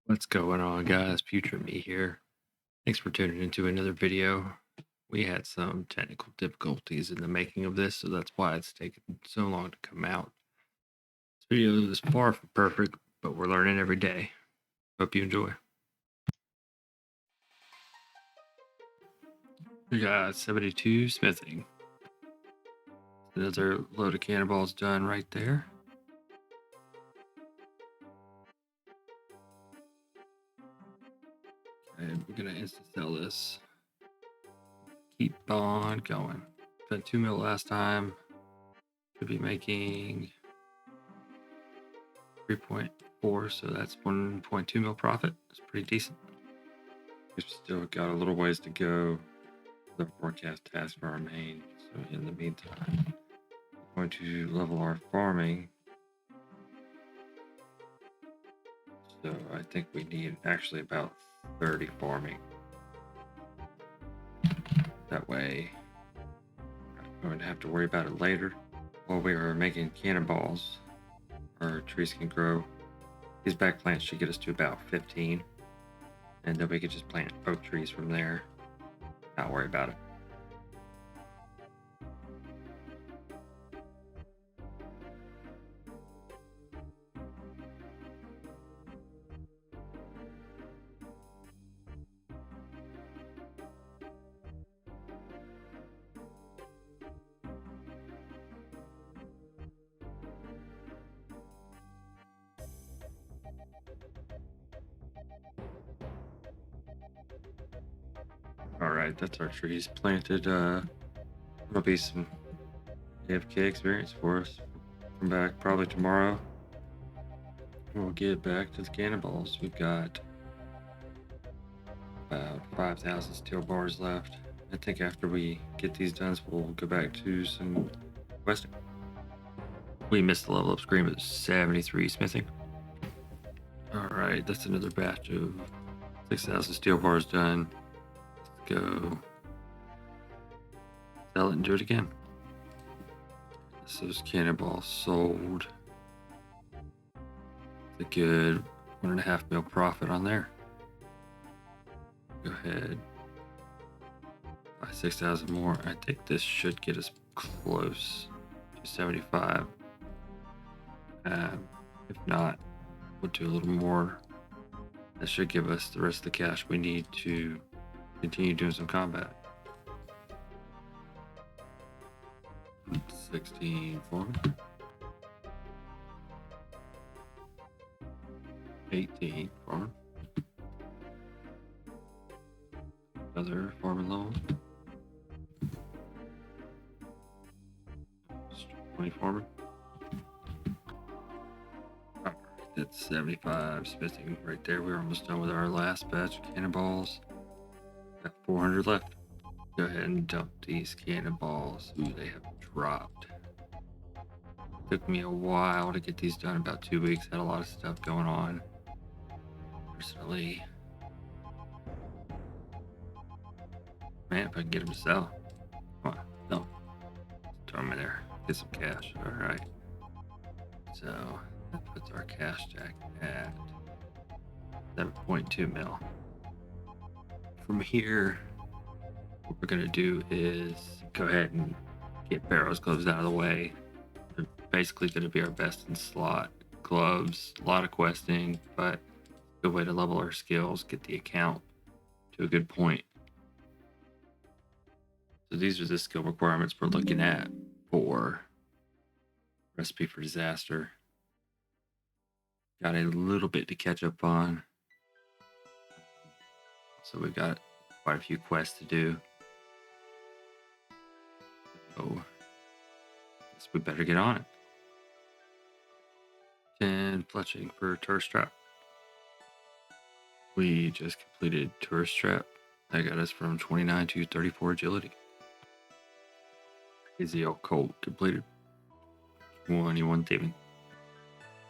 What's going on, guys? Future me here. Thanks for tuning into another video. We had some technical difficulties in the making of this, so that's why it's taken so long to come out. This video is far from perfect, but we're learning every day. Hope you enjoy. We got 72 smithing. Another load of cannonballs done right there. And we're gonna instant sell this. Keep on going. Spent 2 mil last time. Should be making 3.4, so that's 1.2 mil profit. It's pretty decent. We've still got a little ways to go. The forecast task for our main. So in the meantime, we're going to level our farming. So I think we need actually about 30 farming. That way, we're not going to have to worry about it later. While we are making cannonballs, our trees can grow. These back plants should get us to about 15. And then we could just plant oak trees from there. Not worry about it. Alright, that's our trees planted. There'll be some AFK experience for us. Come back probably tomorrow. We'll get back to the cannonballs. We've got about 5,000 steel bars left. I think after we get these done, we'll go back to some questing. We missed the level up screen, but 73 smithing. Alright, that's another batch of 6,000 steel bars done. Let's go sell it and do it again. So those cannonballs sold. It's a good 1.5 mil profit on there. Go ahead, buy 6,000 more. I think this should get us close to 75. If not, we'll do a little more. That should give us the rest of the cash we need to continue doing some combat. 16 farming. 18 farming. Another farming loan. 20 farming. Alright, that's 75 smithing right there. We're almost done with our last batch of cannonballs. Got 400 left. Go ahead and dump these cannonballs. Ooh, they have dropped. Took me a while to get these done, about 2 weeks. Had a lot of stuff going on personally. Man, if I can get them to sell. Come on, no. Throw them in there. Get some cash. Alright. So that puts our cash jack at 7.2 mil. From here, what we're gonna do is go ahead and get barrels gloves out of the way. They're basically gonna be our best in slot gloves. A lot of questing, but a good way to level our skills, get the account to a good point. So these are the skill requirements we're looking at for Recipe for Disaster. Got a little bit to catch up on. So we've got quite a few quests to do. So guess we better get on it. 10 fletching for tourist trap. We just completed tourist trap. That got us from 29 to 34 agility. Crazy occult completed. 21 thieving.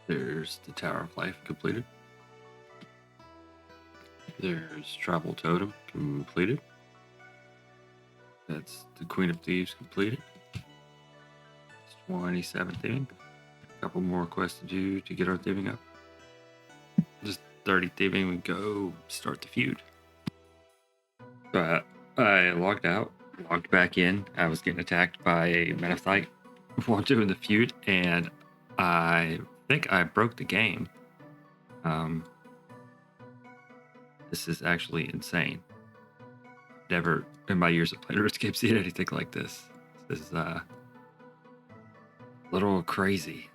There's the Tower of Life completed. There's Tribal Totem completed. That's the Queen of Thieves completed. It's 27 thieving. A couple more quests to do to get our thieving up. Just 30 thieving, we go start the feud. So I logged out, logged back in. I was getting attacked by a Metathite while doing the feud, and I think I broke the game. This is actually insane. Never in my years of playing RuneScape seen anything like this. This is a little crazy.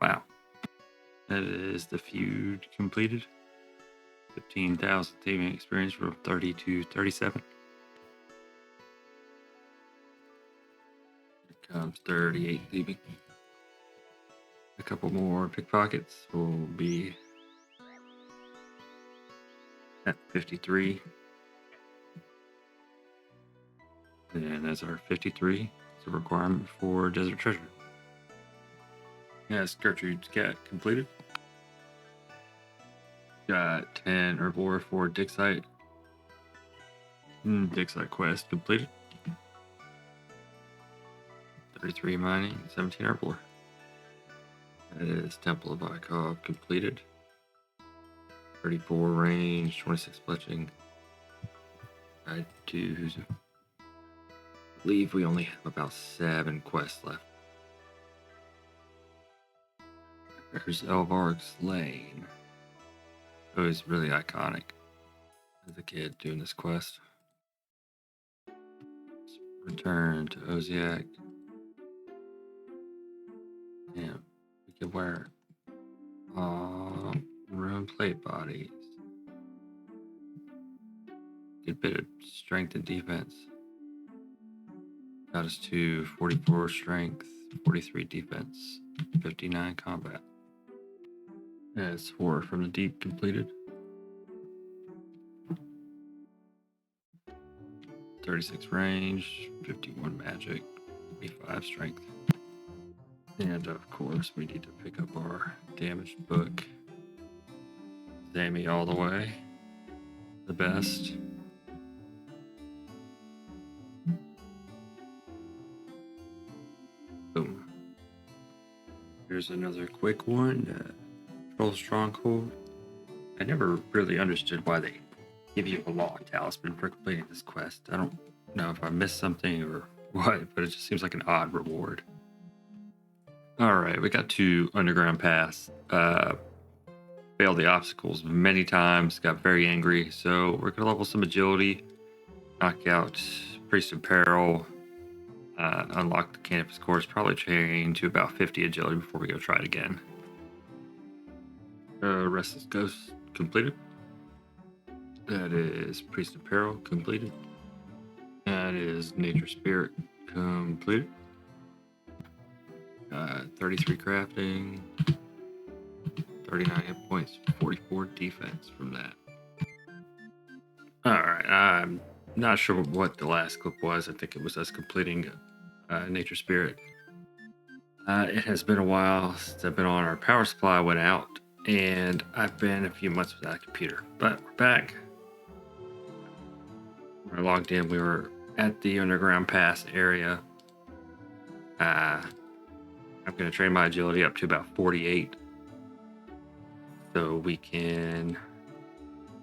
Wow. That is the feud completed. 15,000 thieving experience from 30 to 37. Here comes 38 thieving. A couple more pickpockets will be at 53. And that's our 53. It's a requirement for Desert Treasure. Yes, Gertrude's Cat completed. Got 10 Herbivore for Dixite. Dixite quest completed. 33 mining, 17 Herbivore. That is Temple of Ikov completed. 34 range, 26 fletching. I believe we only have about 7 quests left. There's Elvark's Lane. It was really iconic as a kid doing this quest. Let's return to Oziak. Yeah, we could wear rune plate bodies. Good bit of strength and defense. Got us to 44 strength, 43 defense, 59 combat. That's 4 from the deep completed. 36 range, 51 magic, 25 strength. And of course, we need to pick up our damaged book. Sammy all the way. The best. Boom. Here's another quick one. Troll Stronghold. I never really understood why they give you a law talisman for completing this quest. I don't know if I missed something or what, but it just seems like an odd reward. Alright, we got to Underground Pass. Failed the obstacles many times, got very angry, so we're going to level some agility, knock out Priest of Peril, unlock the Canopus course, probably train to about 50 agility before we go try it again. Restless Ghost completed. That is Priest of Peril completed. That is Nature Spirit completed. 33 crafting, 39 hit points, 44 defense from that. Alright, I'm not sure what the last clip was. I think it was us completing Nature Spirit. It has been a while since I've been on. Our power supply went out, and I've been a few months without a computer. But we're back. When I logged in, we were at the Underground Pass area. I'm going to train my agility up to about 48. So we can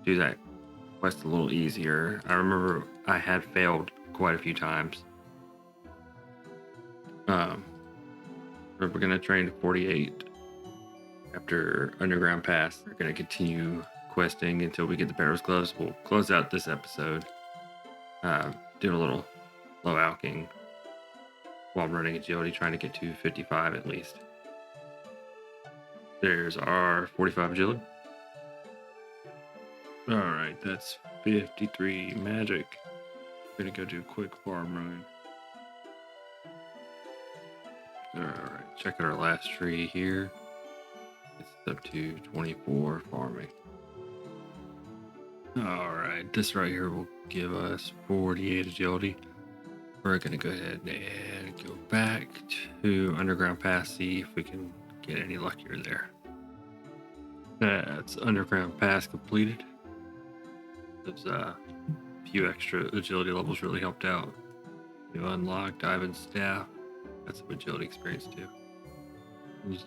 do that quest a little easier. I remember I had failed quite a few times. We're going to train to 48. After Underground Pass, we're going to continue questing until we get the Barrow's Gloves. We'll close out this episode. Doing a little low alching while running agility, trying to get to 55 at least. There's our 45 agility. Alright, that's 53 magic. Gonna go do a quick farm run. Alright, check out our last tree here. It's up to 24 farming. Alright, this right here will give us 48 agility. We're gonna go ahead and go back to Underground Pass, see if we can get any luckier there. That's Underground Pass completed. Those few extra agility levels really helped out. We've unlocked Ivan's staff. Got some agility experience too.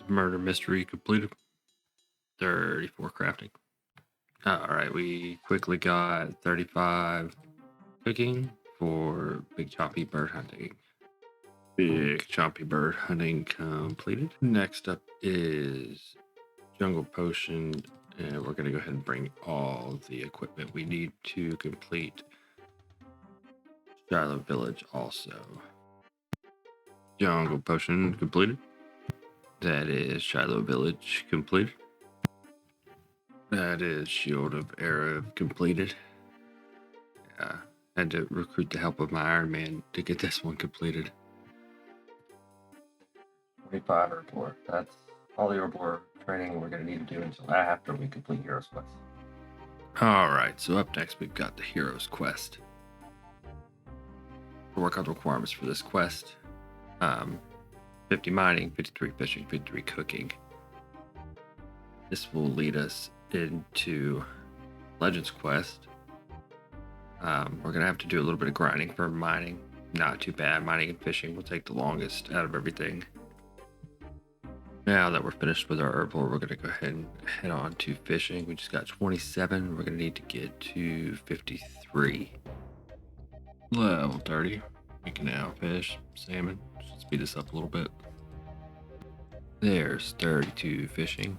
Murder mystery completed. 34 crafting. All right, we quickly got 35 cooking for big choppy bird hunting. Big choppy bird hunting completed. Next up is jungle potion, and we're gonna go ahead and bring all the equipment we need to complete Shiloh Village also. Jungle potion completed. That is Shiloh Village completed. That is Shield of Arab completed. Yeah, had to recruit the help of my Iron Man to get this one completed. 25 Herbivore. That's all the Herbivore training we're going to need to do until after we complete Heroes Quest. Alright, so up next we've got the Heroes Quest. We'll work on the requirements for this quest. 50 mining, 53 fishing, 53 cooking. This will lead us into Legends Quest. We're going to have to do a little bit of grinding for mining. Not too bad. Mining and fishing will take the longest out of everything. Now that we're finished with our herbivore, we're going to go ahead and head on to fishing. We just got 27. We're going to need to get to 53. Level 30. We can now fish salmon. Should speed this up a little bit. There's 32 fishing.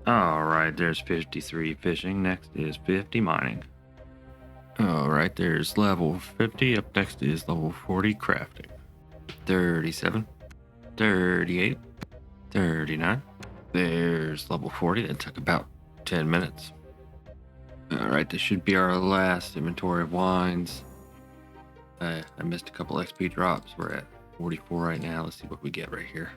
Alright, there's 53 fishing. Next is 50 mining. Alright, there's level 50. Up next is level 40 crafting. 37. 38. 39. There's level 40. That took about 10 minutes. Alright, this should be our last inventory of wines. I missed a couple XP drops. We're at 44 right now. Let's see what we get right here.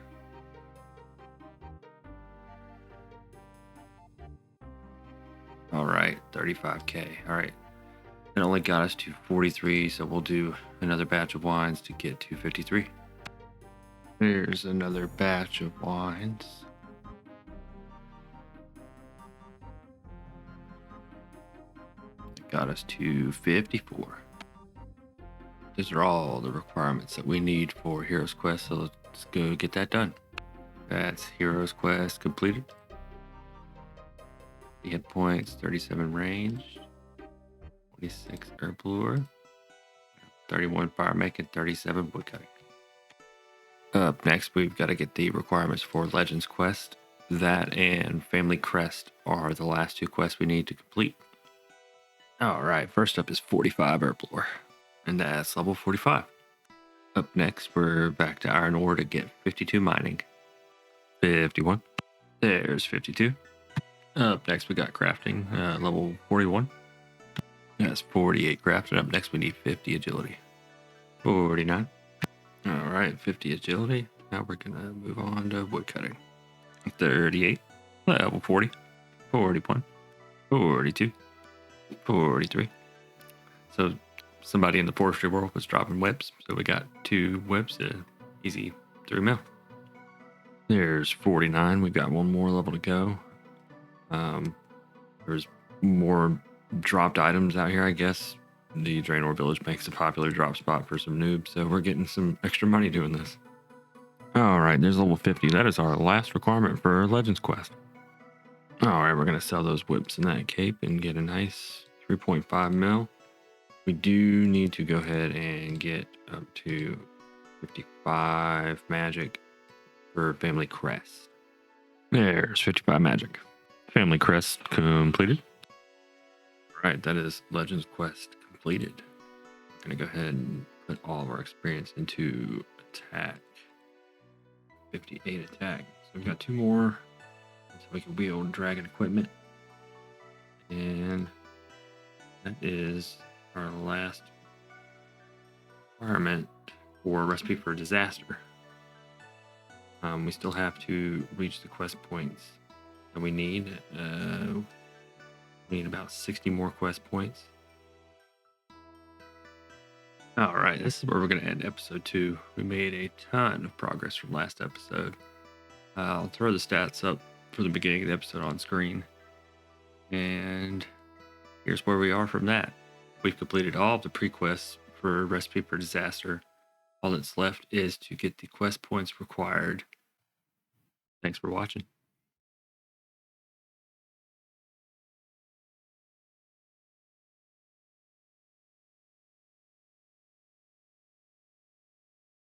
Alright, 35k. Alright. It only got us to 43, so we'll do another batch of wines to get to 53. There's another batch of wines. It got us to 54. These are all the requirements that we need for Heroes Quest, so let's go get that done. That's Heroes Quest completed. The hit points, 37 range, 26 herb lure, 31 fire making, 37 woodcutting. Up next, we've got to get the requirements for Legends Quest. That and Family Crest are the last two quests we need to complete. Alright, first up is 45 herb lure, and that's level 45. Up next, we're back to iron ore to get 52 mining. 51. There's 52. Up next, we got crafting, level 41. That's 48 crafting. Up next, we need 50 agility. 49. Alright, 50 agility. Now we're going to move on to woodcutting. 38. Level 40. 41. 42. 43. So somebody in the forestry world was dropping webs. So we got 2 webs, easy 3 mil. There's 49. We've got one more level to go. There's more dropped items out here, I guess. The Draenor Village makes a popular drop spot for some noobs, so we're getting some extra money doing this. Alright, there's level 50. That is our last requirement for Legends Quest. Alright, we're going to sell those whips and that cape and get a nice 3.5 mil. We do need to go ahead and get up to 55 magic for Family Crest. There's 55 magic. Family Crest completed. Right, that is Legends Quest completed. I'm going to go ahead and put all of our experience into attack. 58 attack. So we've got 2 more. So we can wield dragon equipment. And that is our last requirement for Recipe for Disaster. We still have to reach the quest points that we need. We need about 60 more quest points. Alright, this is where we're going to end episode 2. We made a ton of progress from last episode. I'll throw the stats up for the beginning of the episode on screen. And here's where we are from that. We've completed all of the pre-quests for Recipe for Disaster. All that's left is to get the quest points required. Thanks for watching.